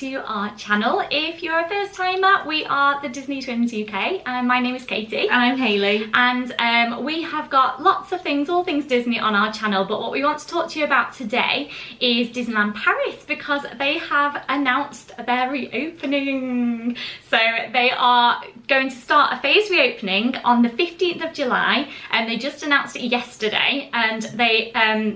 to our channel. If you're a first timer, we are the Disney Twins UK and my name is Katie. And I'm Hayley. And we have got lots of things, all things Disney on our channel, but what we want to talk to you about today is Disneyland Paris, because they have announced their reopening. So they are going to start a phased reopening on the 15th of July, and they just announced it yesterday, and they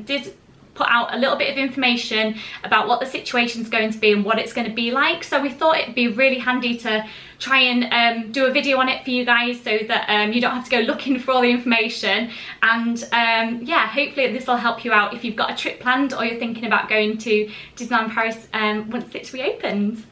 did put out a little bit of information about what the situation's going to be and what it's going to be like. So we thought it'd be really handy to try and do a video on it for you guys, so that you don't have to go looking for all the information. And yeah, hopefully this will help you out if you've got a trip planned or you're thinking about going to Disneyland Paris once it's reopened.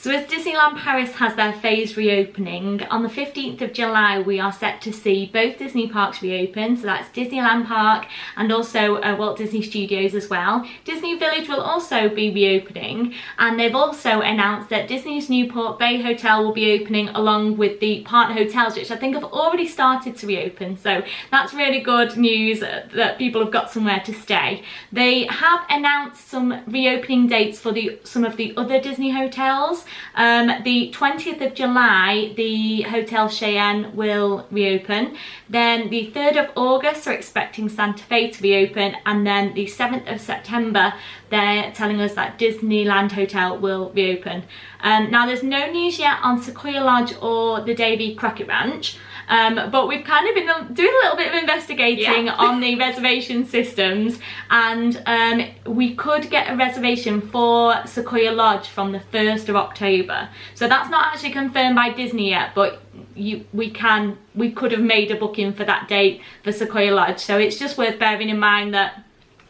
So as Disneyland Paris has their phased reopening, on the 15th of July we are set to see both Disney parks reopen, so that's Disneyland Park and also Walt Disney Studios as well. Disney Village will also be reopening, and they've also announced that Disney's Newport Bay Hotel will be opening along with the partner hotels, which I think have already started to reopen, so that's really good news that people have got somewhere to stay. They have announced some reopening dates for some of the other Disney hotels. The 20th of July, the Hotel Cheyenne will reopen. Then the 3rd of August, they're expecting Santa Fe to reopen. And then the 7th of September, they're telling us that Disneyland Hotel will reopen. Now, there's no news yet on Sequoia Lodge or the Davy Crockett Ranch. But we've kind of been doing a little bit of investigating on the reservation systems, and we could get a reservation for Sequoia Lodge from the 1st of October. So that's not actually confirmed by Disney yet, but we could have made a booking for that date for Sequoia Lodge. So it's just worth bearing in mind that,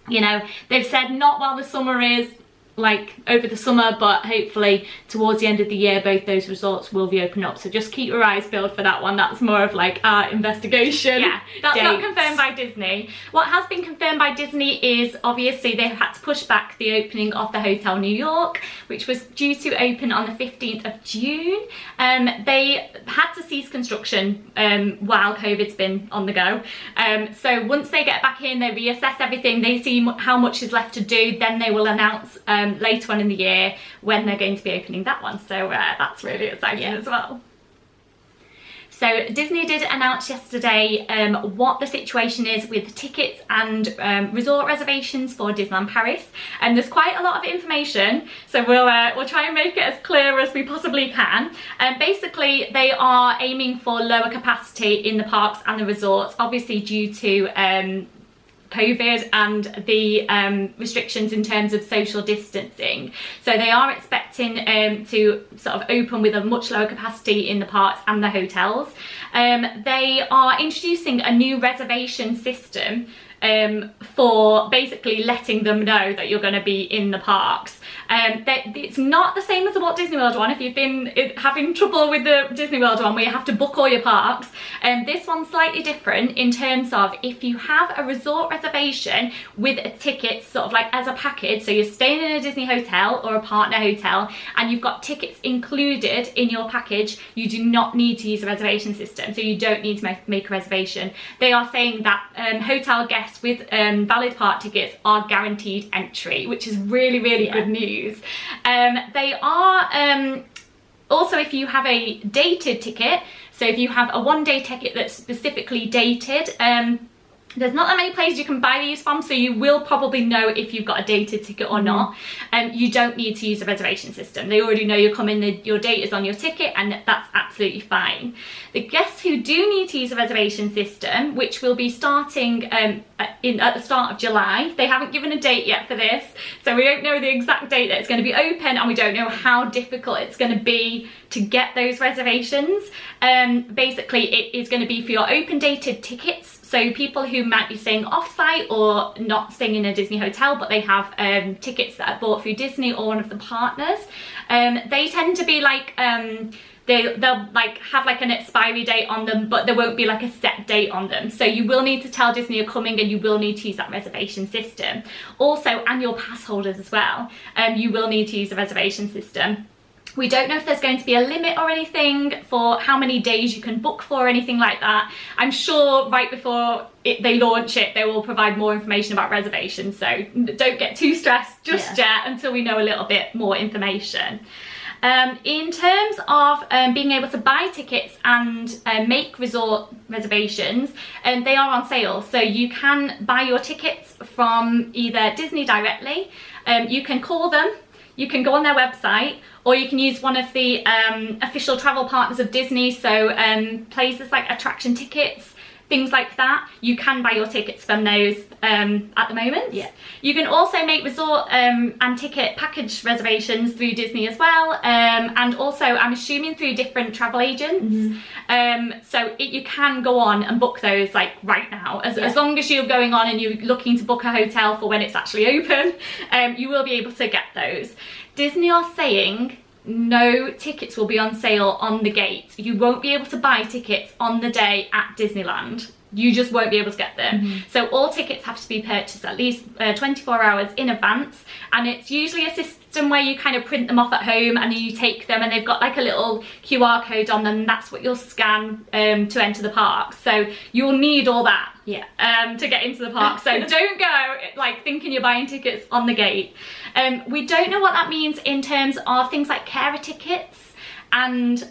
you know, they've said not while the summer is, like over the summer, but hopefully towards the end of the year both those resorts will reopen up. So just keep your eyes peeled for that one. That's more of like our investigation. Yeah, that's not confirmed by Disney. What has been confirmed by Disney is obviously they had to push back the opening of the Hotel New York, which was due to open on the 15th of June. They had to cease construction while COVID's been on the go. So once they get back in, they reassess everything, they see how much is left to do, then they will announce later on in the year when they're going to be opening that one. So that's really exciting as well. So Disney did announce yesterday what the situation is with tickets and resort reservations for Disneyland Paris, and there's quite a lot of information, so we'll try and make it as clear as we possibly can. Basically, they are aiming for lower capacity in the parks and the resorts, obviously due to COVID and the restrictions in terms of social distancing. So they are expecting to sort of open with a much lower capacity in the parks and the hotels. They are introducing a new reservation system for basically letting them know that you're going to be in the parks. It's not the same as the Walt Disney World one. If you've been having trouble with the Disney World one where you have to book all your parks, this one's slightly different in terms of if you have a resort reservation with a ticket sort of like as a package, so you're staying in a Disney hotel or a partner hotel and you've got tickets included in your package, you do not need to use a reservation system, so you don't need to make a reservation. They are saying that hotel guests with valid park tickets are guaranteed entry, which is really good news. They are also, if you have a dated ticket, so if you have a one-day ticket that's specifically dated, there's not that many places you can buy these from, so you will probably know if you've got a dated ticket or not. You don't need to use a reservation system. They already know you're coming, your date is on your ticket, and that's absolutely fine. The guests who do need to use a reservation system, which will be starting at the start of July, they haven't given a date yet for this, so we don't know the exact date that it's going to be open, and we don't know how difficult it's going to be to get those reservations. Basically, it is going to be for your open dated tickets. So people who might be staying off-site or not staying in a Disney hotel, but they have tickets that are bought through Disney or one of the partners, they tend to be like, they'll like have like an expiry date on them, but there won't be like a set date on them. So you will need to tell Disney you're coming, and you will need to use that reservation system. Also, annual pass holders as well, you will need to use the reservation system. We don't know if there's going to be a limit or anything for how many days you can book for or anything like that. I'm sure right before they launch it, they will provide more information about reservations, so don't get too stressed just yet until we know a little bit more information. In terms of being able to buy tickets and make resort reservations, they are on sale, so you can buy your tickets from either Disney directly, you can call them, you can go on their website, or you can use one of the official travel partners of Disney, so places like Attraction Tickets, things like that. You can buy your tickets from those at the moment. Yeah. You can also make resort and ticket package reservations through Disney as well, and also I'm assuming through different travel agents. So you can go on and book those like right now, as long as you're going on and you're looking to book a hotel for when it's actually open, you will be able to get those. Disney are saying no tickets will be on sale on the gate. You won't be able to buy tickets on the day at Disneyland. You just won't be able to get them. So all tickets have to be purchased at least 24 hours in advance, and it's usually a system where you kind of print them off at home and then you take them, and they've got like a little QR code on them, and that's what you'll scan to enter the park. So you'll need all that to get into the park. So don't go like thinking you're buying tickets on the gate. We don't know what that means in terms of things like carer tickets and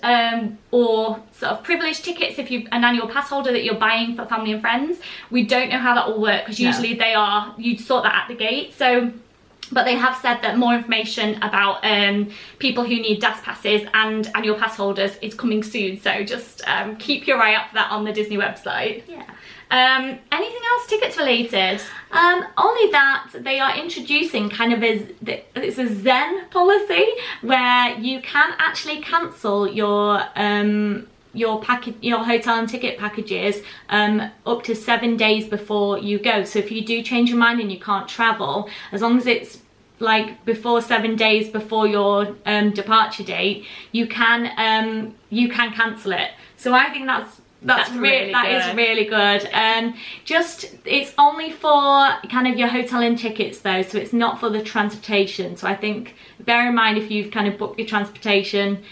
or sort of privilege tickets if you're an annual pass holder that you're buying for family and friends. We don't know how that will work, because usually you'd sort that at the gate. So, but they have said that more information about people who need DAS passes and annual pass holders is coming soon, so just keep your eye out for that on the Disney website. Anything else tickets related? Only that they are introducing kind of it's a Zen policy where you can actually cancel your hotel and ticket packages up to 7 days before you go. So if you do change your mind and you can't travel, as long as it's like before 7 days before your departure date, you can cancel it. So I think that is really good. Just it's only for kind of your hotel and tickets though, so it's not for the transportation. So I think bear in mind, if you've kind of booked your transportation,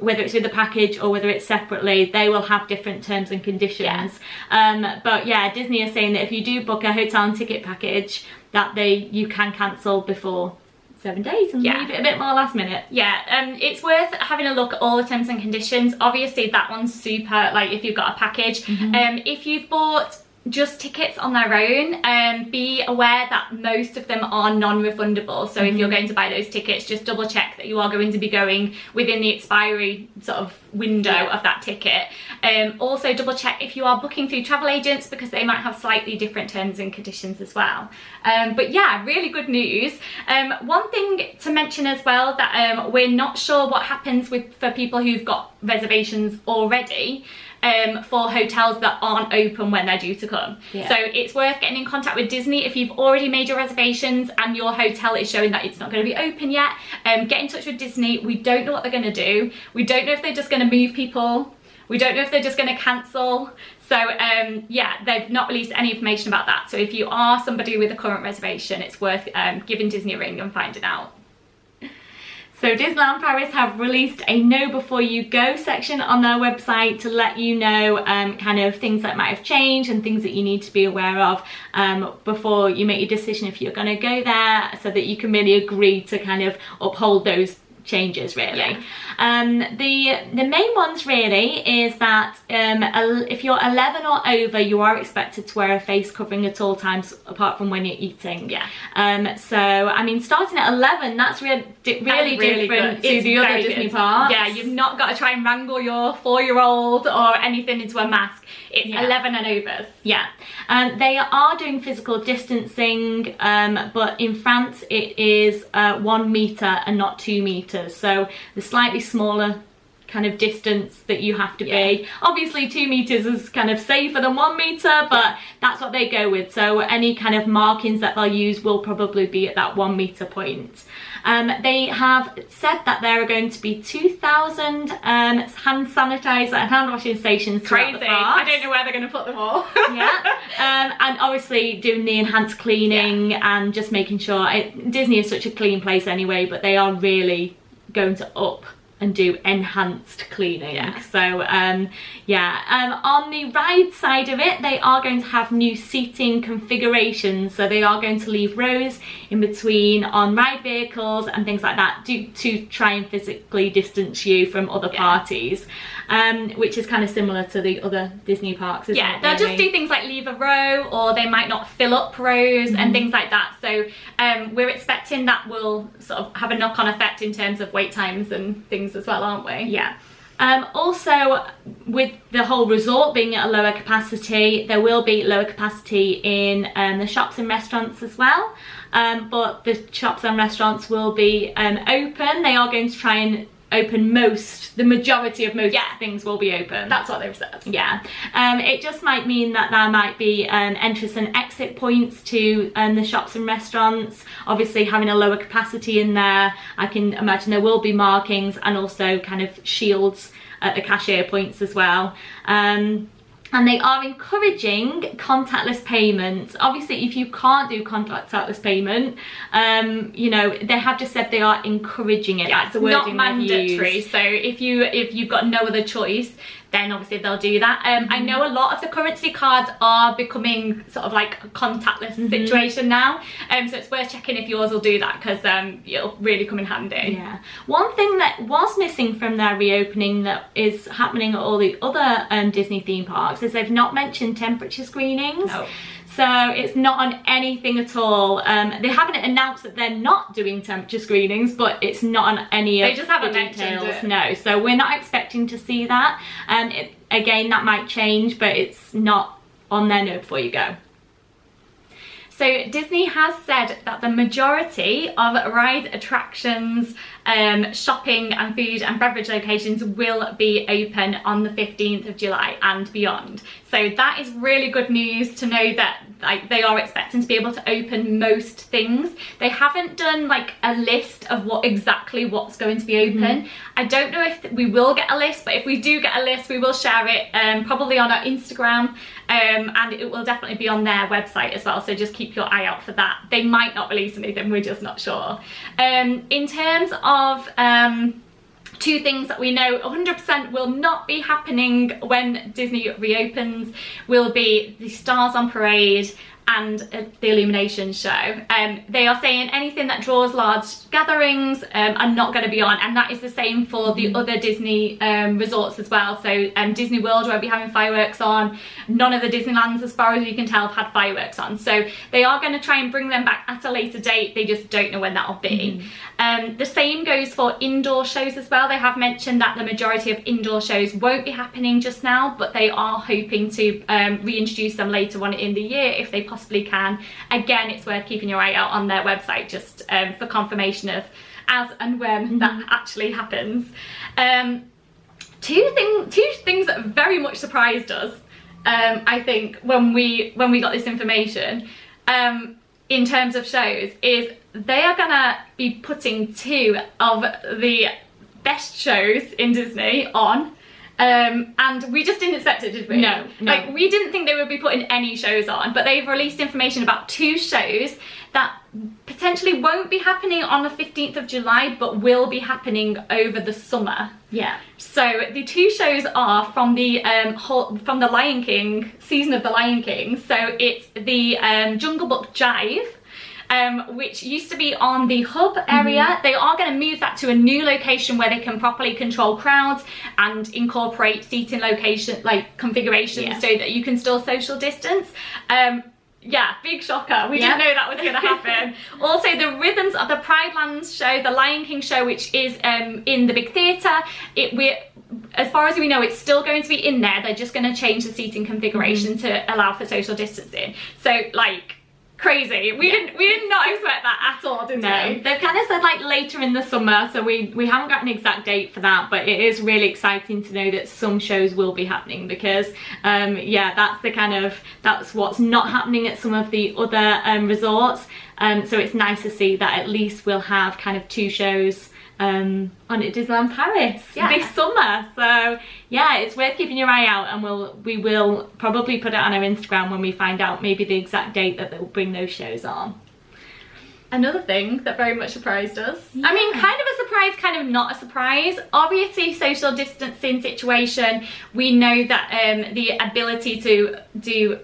whether it's with the package or whether it's separately, they will have different terms and conditions. But yeah, Disney are saying that if you do book a hotel and ticket package, that you can cancel before 7 days and leave it a bit more last minute. It's worth having a look at all the terms and conditions. Obviously that one's super, like if you've got a package. If you've bought just tickets on their own, be aware that most of them are non-refundable. So if you're going to buy those tickets, just double check that you are going to be going within the expiry sort of window of that ticket. Also double check if you are booking through travel agents, because they might have slightly different terms and conditions as well. But yeah, really good news. One thing to mention as well, that we're not sure what happens for people who've got reservations already for hotels that aren't open when they're due to come. So it's worth getting in contact with Disney if you've already made your reservations and your hotel is showing that it's not going to be open yet. Get in touch with Disney. We don't know what they're going to do. We don't know if they're just going to move people. We don't know if they're just going to cancel. So yeah, they've not released any information about that. So if you are somebody with a current reservation, it's worth giving Disney a ring and finding out. So Disneyland Paris have released a know before you go section on their website to let you know kind of things that might have changed and things that you need to be aware of before you make your decision if you're going to go there, so that you can really agree to kind of uphold those changes really. The main ones really is that if you're 11 or over, you are expected to wear a face covering at all times apart from when you're eating. So I mean, starting at 11, that's really different to the other Disney parks. You've not got to try and wrangle your 4-year-old or anything into a mask. It's 11 and over. They are doing physical distancing, but in France it is 1 meter and not 2 meters. So the slightly smaller kind of distance that you have to be. Obviously 2 meters is kind of safer than 1 meter, but that's what they go with. So any kind of markings that they'll use will probably be at that 1 meter point. They have said that there are going to be 2,000 hand sanitizer and hand washing stations. Crazy. I don't know where they're going to put them all. And obviously doing the enhanced cleaning and just making sure Disney is such a clean place anyway, but they are really going to up and do enhanced cleaning. Yeah. So on the ride side of it, they are going to have new seating configurations, so they are going to leave rows in between on ride vehicles and things like that to try and physically distance you from other parties, which is kind of similar to the other Disney parks, isn't it, they'll just do things like leave a row, or they might not fill up rows and things like that. So we're expecting that will sort of have a knock-on effect in terms of wait times and things as well, aren't we? Yeah. Also, with the whole resort being at a lower capacity, there will be lower capacity in the shops and restaurants as well. But the shops and restaurants will be open. They are going to try and open the majority of most things will be open. That's what they've said. Yeah. It just might mean that there might be entrance and exit points to the shops and restaurants. Obviously, having a lower capacity in there, I can imagine there will be markings and also kind of shields at the cashier points as well. And they are encouraging contactless payments. Obviously, if you can't do contactless payment, you know, they have just said they are encouraging it. Yeah, it's not mandatory. So if you've got no other choice, then obviously they'll do that. I know a lot of the currency cards are becoming sort of like a contactless situation now. So it's worth checking if yours will do that, because it'll really come in handy. Yeah. One thing that was missing from their reopening that is happening at all the other Disney theme parks is they've not mentioned temperature screenings. No. So it's not on anything at all. They haven't announced that they're not doing temperature screenings, but it's not on any of the details. No, so we're not expecting to see that. Again, that might change, but it's not on there no before you go. So Disney has said that the majority of ride attractions, shopping and food and beverage locations will be open on the 15th of July and beyond. So that is really good news to know that like they are expecting to be able to open most things. They haven't done like a list of what's going to be open. I don't know if we will get a list, but if we do get a list, we will share it probably on our Instagram, and it will definitely be on their website as well, so just keep your eye out for that. They might not release anything, we're just not sure. In terms of two things that we know 100% will not be happening when Disney reopens will be the Stars on Parade and the illumination show. They are saying anything that draws large gatherings are not going to be on, and that is the same for the other Disney resorts as well. So Disney World won't be having fireworks on. None of the Disneylands, as far as you can tell, have had fireworks on. So they are going to try and bring them back at a later date. They just don't know when that'll be. The same goes for indoor shows as well. They have mentioned that the majority of indoor shows won't be happening just now, but they are hoping to reintroduce them later on in the year if they possibly can. Again, it's worth keeping your eye out on their website just for confirmation of as and when that actually happens. Two things that very much surprised us, I think, when we got this information in terms of shows, is they are gonna be putting two of the best shows in Disney on. And we just didn't expect it, did we? No. Like, we didn't think they would be putting any shows on, but they've released information about two shows that potentially won't be happening on the 15th of July, but will be happening over the summer. Yeah. So the two shows are from the Lion King, season of the Lion King. So it's the Jungle Book Jive, which used to be on the hub area. They are going to move that to a new location where they can properly control crowds and incorporate seating location configurations so that you can still social distance. Yeah, big shocker. We didn't know that was going to happen. Also, the Rhythms of the Pride Lands show, the Lion King show, which is in the big theatre, as far as we know, it's still going to be in there. They're just going to change the seating configuration to allow for social distancing. So, like, crazy. We did not expect that at all, did we? They've kind of said like later in the summer, so we haven't got an exact date for that, but it is really exciting to know that some shows will be happening, because that's what's not happening at some of the other resorts. So it's nice to see that at least we'll have kind of two shows on at Disneyland Paris this summer. So yeah, it's worth keeping your eye out, and we will probably put it on our Instagram when we find out maybe the exact date that they'll bring those shows on. Another thing that very much surprised us. I mean, kind of a surprise, kind of not a surprise. Obviously, social distancing situation, we know that the ability to do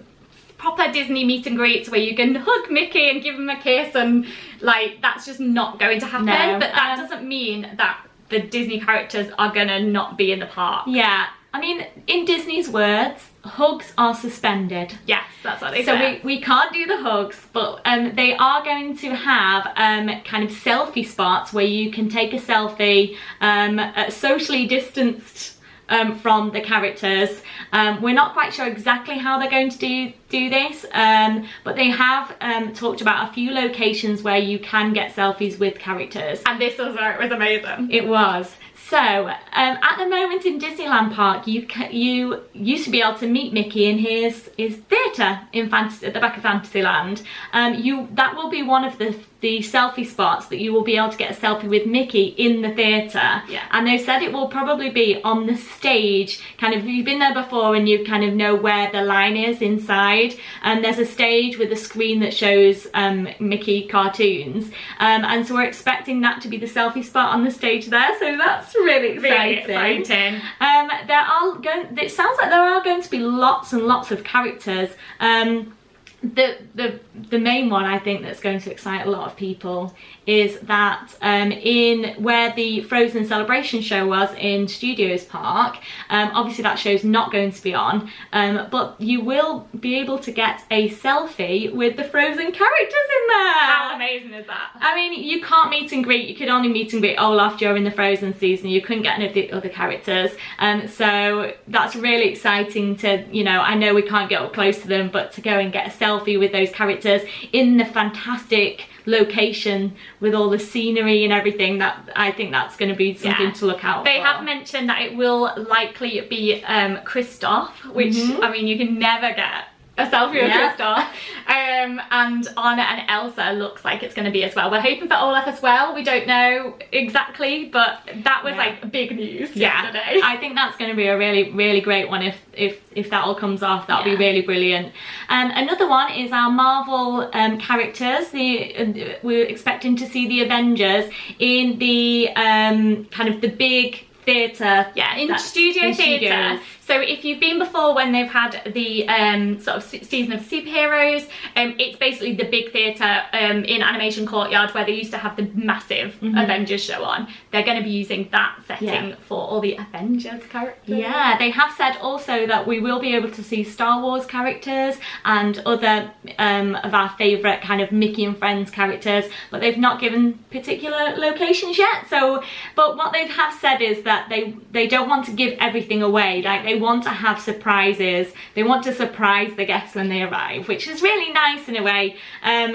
proper Disney meet and greets where you can hug Mickey and give him a kiss, and like, that's just not going to happen. No, but that doesn't mean that the Disney characters are gonna not be in the park. Yeah, I mean, in Disney's words, hugs are suspended. Yes, that's what they said. So we can't do the hugs, but they are going to have kind of selfie spots where you can take a selfie socially distanced from the characters. We're not quite sure exactly how they're going to do this, but they have talked about a few locations where you can get selfies with characters. And this was where it was amazing. It was. So, at the moment in Disneyland Park, you used to be able to meet Mickey in his theatre in at the back of Fantasyland. That will be one of the selfie spots that you will be able to get a selfie with Mickey in the theatre. Yeah. And they said it will probably be on the stage, kind of, you've been there before and you kind of know where the line is inside. And there's a stage with a screen that shows Mickey cartoons. And so we're expecting that to be the selfie spot on the stage there. So that's really exciting. Really exciting. It sounds like there are going to be lots and lots of characters. The main one I think that's going to excite a lot of people is that in where the Frozen Celebration show was in Studios Park, obviously that show's not going to be on, but you will be able to get a selfie with the Frozen characters in there. How amazing is that? I mean, you can't meet and greet, you could only meet and greet Olaf during the Frozen season, you couldn't get any of the other characters, so that's really exciting to, you know, I know we can't get up close to them, but to go and get a selfie with those characters in the fantastic location with all the scenery and everything, that I think that's going to be something to look out for. They have mentioned that it will likely be Kristoff, which I mean, you can never get a selfie with Kristoff, and Anna and Elsa looks like it's going to be as well. We're hoping for Olaf as well. We don't know exactly, but that was like big news yesterday. I think that's going to be a really great one if that all comes off. That'll be really brilliant. Another one is our Marvel characters. We're expecting to see the Avengers in the kind of the big theatre. Yeah, in Studio Theatre. So if you've been before when they've had the sort of season of superheroes, it's basically the big theatre in Animation Courtyard where they used to have the massive Avengers show on. They're going to be using that setting for all the Avengers characters. Yeah, they have said also that we will be able to see Star Wars characters and other of our favourite kind of Mickey and Friends characters, but they've not given particular locations yet. So, but what they have said is that they don't want to give everything away. Like, they want to have surprises. They want to surprise the guests when they arrive, which is really nice in a way.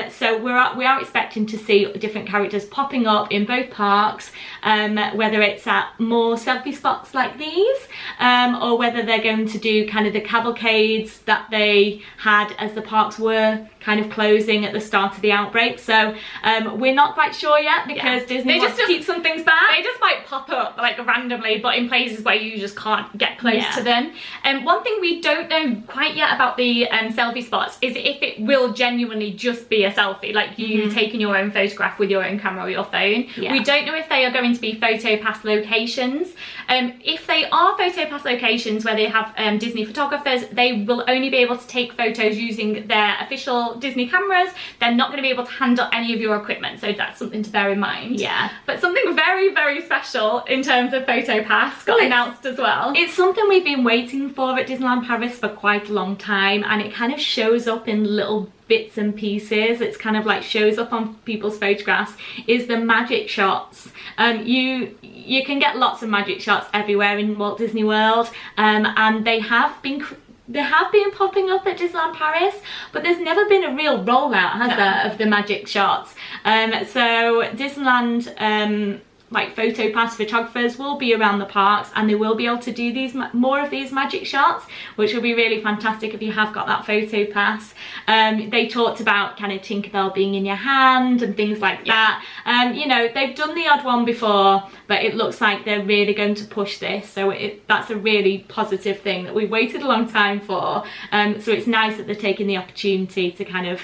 So we are expecting to see different characters popping up in both parks, whether it's at more selfie spots like these, or whether they're going to do kind of the cavalcades that they had as the parks were kind of closing at the start of the outbreak. So we're not quite sure yet, because Disney wants to keep some things back. They just might pop up like randomly, but in places where you just can't get close to them. One thing we don't know quite yet about the selfie spots is if it will genuinely just be a selfie, like you taking your own photograph with your own camera or your phone. We don't know if they are going to be PhotoPass locations. If they are PhotoPass locations where they have Disney photographers, they will only be able to take photos using their official Disney cameras. They're not going to be able to handle any of your equipment, so that's something to bear in mind. But something very special in terms of PhotoPass got announced as well. It's something we've been waiting for at Disneyland Paris for quite a long time, and it kind of shows up in little bits and pieces. It's kind of like shows up on people's photographs, is the magic shots. You can get lots of magic shots everywhere in Walt Disney World, and they have been popping up at Disneyland Paris, but there's never been a real rollout, has there, of the magic shots. So Disneyland like PhotoPass photographers will be around the parks, and they will be able to do these more of these magic shots, which will be really fantastic if you have got that PhotoPass. They talked about kind of Tinkerbell being in your hand and things like that. You know, they've done the odd one before, but it looks like they're really going to push this, so that's a really positive thing that we waited a long time for. So it's nice that they're taking the opportunity to kind of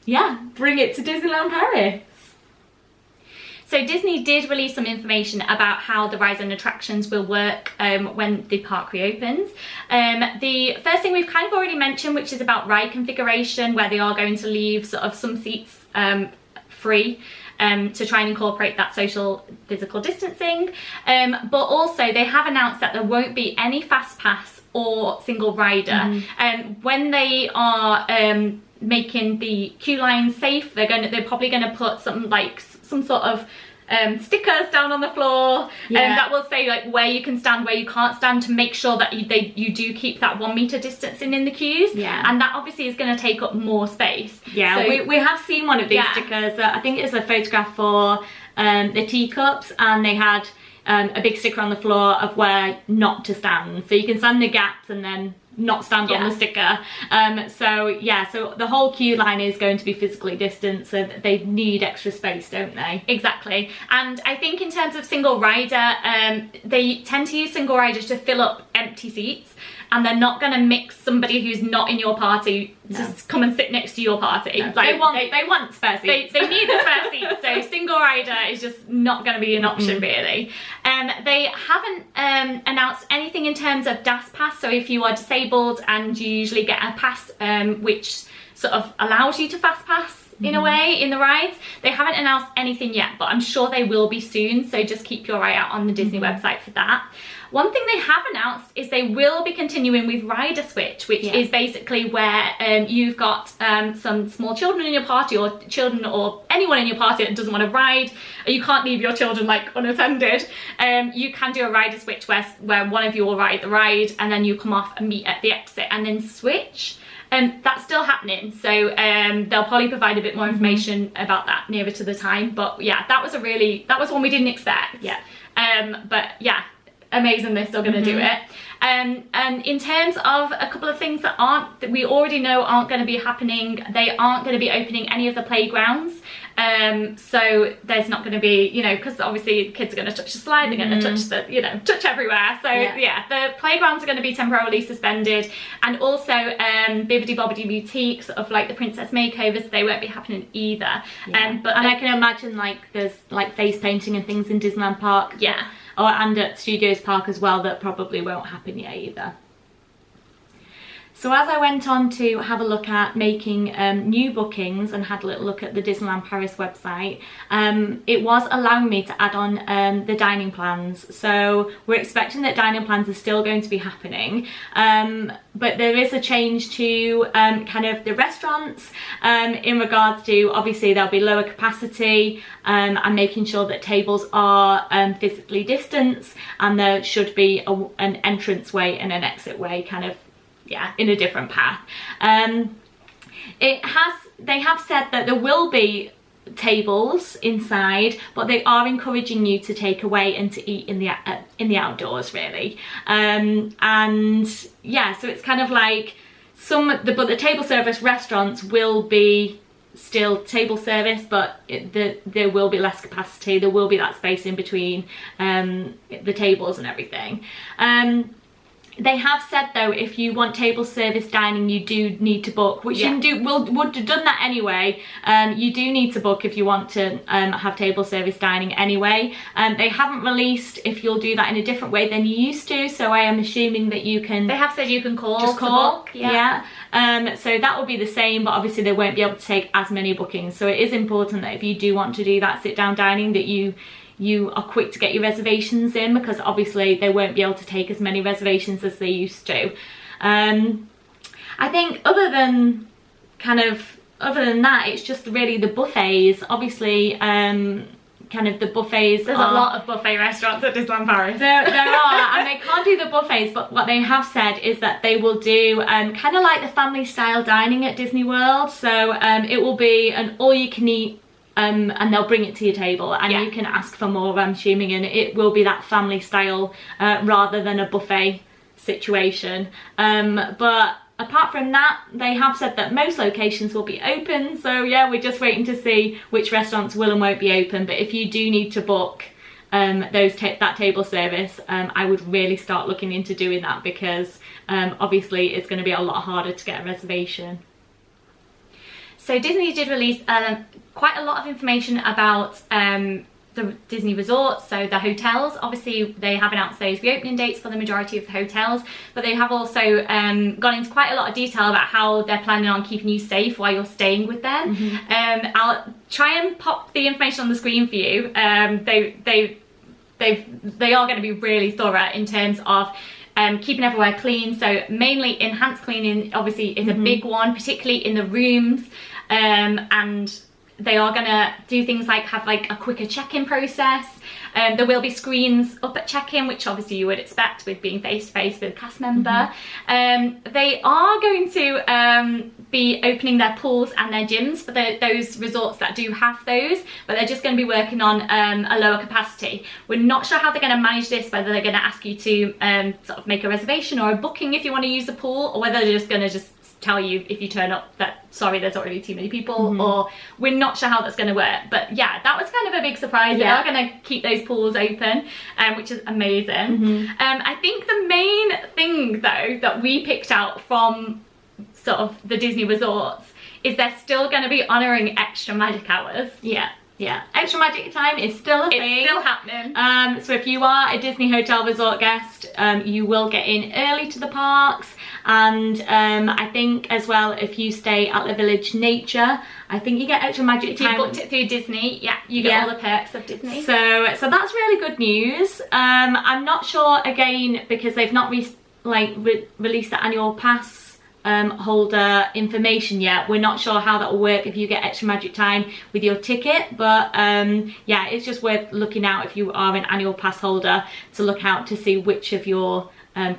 yeah, bring it to Disneyland Paris. So Disney did release some information about how the rides and attractions will work when the park reopens. The first thing we've kind of already mentioned, which is about ride configuration, where they are going to leave sort of some seats free to try and incorporate that social physical distancing. But also they have announced that there won't be any fast pass or single rider. When they are making the queue line safe, they're probably going to put some sort of stickers down on the floor that will say like where you can stand, where you can't stand, to make sure that you do keep that 1 meter distancing in the queues. And that obviously is going to take up more space. So we have seen one of these stickers. I think it's a photograph for the teacups, and they had a big sticker on the floor of where not to stand, so you can stand the gaps and then not stand on the sticker. So the whole queue line is going to be physically distant, so that they need extra space, don't they? Exactly. And I think in terms of single rider, they tend to use single riders to fill up empty seats, and they're not going to mix somebody who's not in your party to come and sit next to your party. No. Like, they want spare seats. They need the spare seats, so single rider is just not going to be an option really. They haven't announced anything in terms of DAS pass, so if you are disabled and you usually get a pass which sort of allows you to fast pass in a way in the rides, they haven't announced anything yet, but I'm sure they will be soon, so just keep your eye out on the Disney website for that. One thing they have announced is they will be continuing with Rider Switch, which is basically where you've got some small children in your party, or children or anyone in your party that doesn't want to ride, or you can't leave your children like unattended. You can do a Rider Switch where one of you will ride the ride and then you come off and meet at the exit and then switch. That's still happening, so they'll probably provide a bit more information about that nearer to the time. But yeah, that was one we didn't expect. But yeah, amazing they're still going to do it. And in terms of a couple of things that we already know aren't going to be happening, they aren't going to be opening any of the playgrounds. So there's not going to be, because obviously kids are going to touch the slide, they're going to touch touch everywhere. So yeah, the playgrounds are going to be temporarily suspended, and also Bibbidi Bobbidi Boutique, sort of like the princess makeovers, they won't be happening either. And I can imagine like there's like face painting and things in Disneyland Park. And at Studios Park as well, that probably won't happen yet either. So as I went on to have a look at making new bookings and had a little look at the Disneyland Paris website, it was allowing me to add on the dining plans. So we're expecting that dining plans are still going to be happening, but there is a change to kind of the restaurants in regards to, obviously there'll be lower capacity, and making sure that tables are physically distanced, and there should be an entrance-way and an exit-way kind of in a different path. They have said that there will be tables inside, but they are encouraging you to take away and to eat in the outdoors really. And yeah, so it's kind of like but the table service restaurants will be still table service, but there will be less capacity, there will be that space in between the tables and everything. They have said though, if you want table service dining, you do need to book, which you can do. Would have done that anyway. You do need to book if you want to have table service dining anyway. They haven't released if you'll do that in a different way than you used to, so I am assuming that you can. They have said you can call. Just call. Book, so that will be the same, but obviously they won't be able to take as many bookings. So it is important that if you do want to do that sit down dining, that you are quick to get your reservations in, because obviously they won't be able to take as many reservations as they used to. I think other than that, it's just really the buffets. Obviously kind of the buffets. There's a lot of buffet restaurants at Disneyland Paris. There are, and they can't do the buffets, but what they have said is that they will do kind of like the family style dining at Disney World. So it will be an all-you-can-eat, and they'll bring it to your table, and you can ask for more, I'm assuming, and it will be that family style rather than a buffet situation. But apart from that, they have said that most locations will be open, so yeah, we're just waiting to see which restaurants will and won't be open. But if you do need to book that table service, I would really start looking into doing that, because obviously it's going to be a lot harder to get a reservation. So Disney did release quite a lot of information about the Disney resorts, so the hotels. Obviously they have announced those reopening dates for the majority of the hotels, but they have also gone into quite a lot of detail about how they're planning on keeping you safe while you're staying with them. I'll try and pop the information on the screen for you. They are going to be really thorough in terms of keeping everywhere clean. So mainly enhanced cleaning obviously is a big one, particularly in the rooms, and they are gonna do things like have like a quicker check-in process. There will be screens up at check-in, which obviously you would expect with being face-to-face with a cast member. They are going to be opening their pools and their gyms for those resorts that do have those, but they're just going to be working on a lower capacity. We're not sure how they're going to manage this, whether they're going to ask you to sort of make a reservation or a booking if you want to use the pool, or whether they're just going to tell you if you turn up that sorry, there's already too many people, or we're not sure how that's going to work. But yeah, that was kind of a big surprise. They are going to keep those pools open, which is amazing. I think the main thing though that we picked out from sort of the Disney resorts is they're still going to be honouring extra magic hours. Yeah, extra magic time is still a thing. It's still happening. So if you are a Disney Hotel Resort guest, you will get in early to the parks, and I think as well if you stay at the Village Nature, I think you get extra magic time. If you booked it through Disney, you get all the perks of Disney. So that's really good news. I'm not sure again because they've not released the annual pass holder information yet. We're not sure how that will work if you get extra magic time with your ticket, but yeah, it's just worth looking out if you are an annual pass holder to look out to see which of your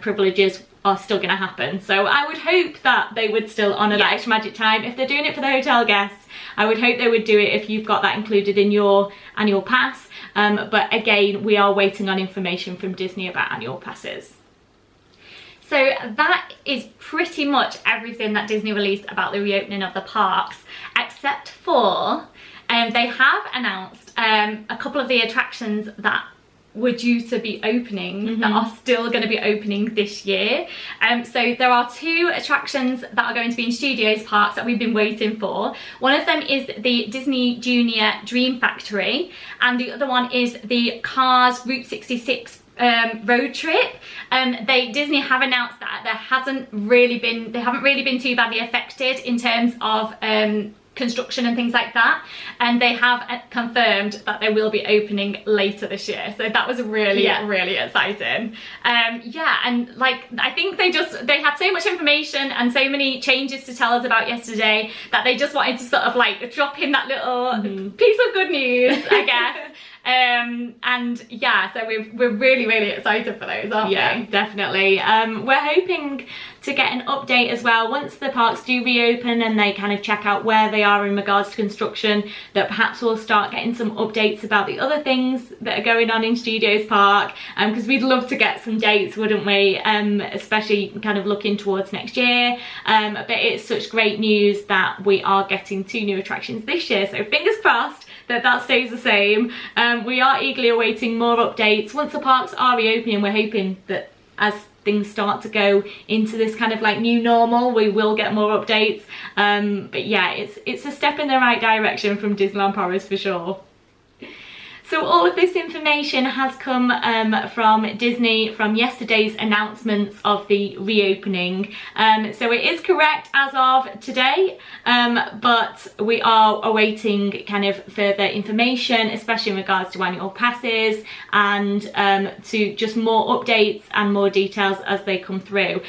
privileges are still going to happen. So I would hope that they would still honour that extra magic time. If they're doing it for the hotel guests, I would hope they would do it if you've got that included in your annual pass, but again, we are waiting on information from Disney about annual passes. So that is pretty much everything that Disney released about the reopening of the parks, except for they have announced a couple of the attractions that were due to be opening that are still going to be opening this year. So there are 2 attractions that are going to be in Studios parks that we've been waiting for. One of them is the Disney Junior Dream Factory, and the other one is the Cars Route 66 road trip. Disney have announced that they haven't really been too badly affected in terms of construction and things like that, and they have confirmed that they will be opening later this year. So that was really exciting. Yeah, and like I think they had so much information and so many changes to tell us about yesterday that they just wanted to sort of like drop in that little piece of good news, I guess. And yeah, so we're really excited for those, aren't we? Yeah, definitely. We're hoping to get an update as well once the parks do reopen and they kind of check out where they are in regards to construction, that perhaps we'll start getting some updates about the other things that are going on in Studios Park, because we'd love to get some dates, wouldn't we, especially kind of looking towards next year. But it's such great news that we are getting 2 new attractions this year, so fingers crossed that stays the same. We are eagerly awaiting more updates. Once the parks are reopening, we're hoping that as things start to go into this kind of like new normal, we will get more updates. But yeah, it's a step in the right direction from Disneyland Paris for sure. So all of this information has come from Disney from yesterday's announcements of the reopening. So it is correct as of today, but we are awaiting kind of further information, especially in regards to annual passes and to just more updates and more details as they come through.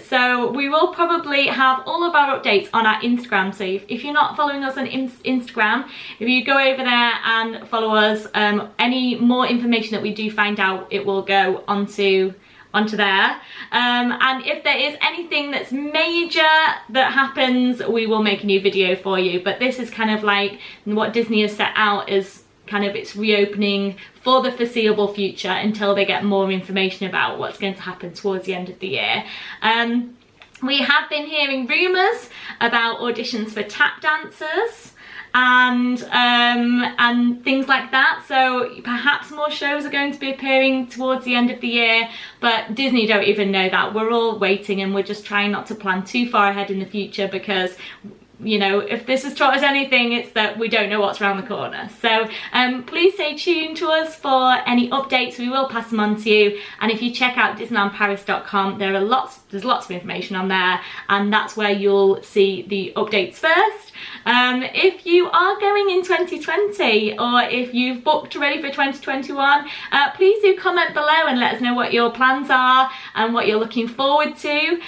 So we will probably have all of our updates on our Instagram. So if you're not following us on Instagram, if you go over there and follow us, any more information that we do find out, it will go onto there, and if there is anything that's major that happens, we will make a new video for you. But this is kind of like what Disney has set out as kind of its reopening for the foreseeable future until they get more information about what's going to happen towards the end of the year. We have been hearing rumours about auditions for tap dancers and things like that, so perhaps more shows are going to be appearing towards the end of the year, but Disney don't even know that. We're all waiting and we're just trying not to plan too far ahead in the future because you know, if this has taught us anything, it's that we don't know what's around the corner. So please stay tuned to us for any updates. We will pass them on to you. And if you check out DisneylandParis.com, there's lots of information on there, and that's where you'll see the updates first. If you are going in 2020, or if you've booked ready for 2021, please do comment below and let us know what your plans are and what you're looking forward to.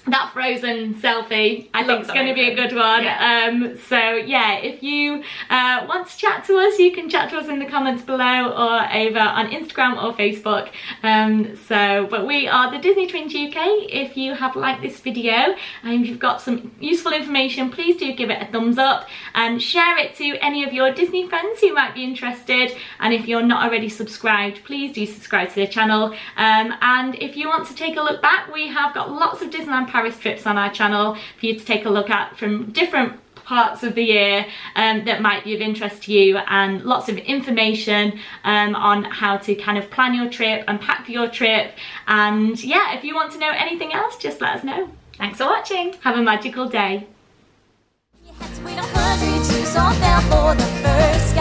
That Frozen selfie, I think, is going to be a good one. Yeah. So yeah, if you want to chat to us, you can chat to us in the comments below or over on Instagram or Facebook. But we are the Disney Twins UK. If you have liked this video and you've got some useful information, please do give it a thumbs up and share it to any of your Disney friends who might be interested. And if you're not already subscribed, please do subscribe to the channel. And if you want to take a look back, we have got lots of Disneyland Paris trips on our channel for you to take a look at from different parts of the year that might be of interest to you, and lots of information on how to kind of plan your trip and pack for your trip. And yeah, if you want to know anything else, just let us know. Thanks for watching. Have a magical day. You had to wait 100 years on down for the first